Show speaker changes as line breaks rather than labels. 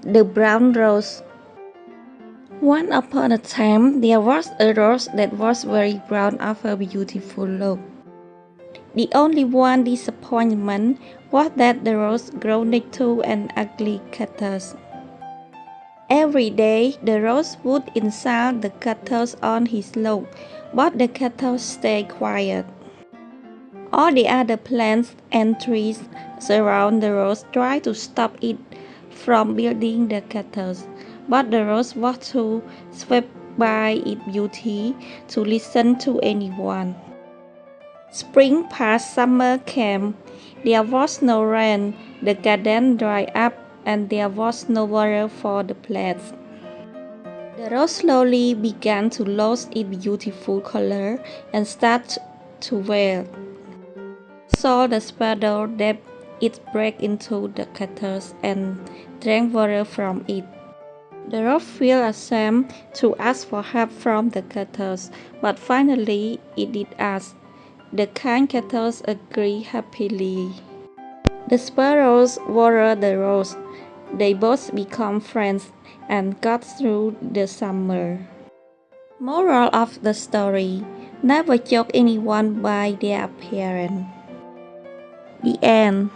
The brown rose. Once upon a time, there was a rose that was very brown of a beautiful look. The only one disappointment was that the rose grew next to an ugly cactus. Every day, the rose would insult the cactus on his look, but the cactus stayed quiet. All the other plants and trees surround the rose tried to stop it from building the cactus, but the rose was too swept by its beauty to listen to anyone. Spring passed, summer came. There was no rain, the garden dried up, and there was no water for the plants. The rose slowly began to lose its beautiful color and start to wilt. Saw the sparrow that it break into the cactus and drank water from it. The rose felt ashamed to ask for help from the cactus, but finally it did ask. The kind cactus agreed happily. The sparrows watered the rose. They both became friends and got through the summer. Moral of the story: never judge anyone by their appearance. The end.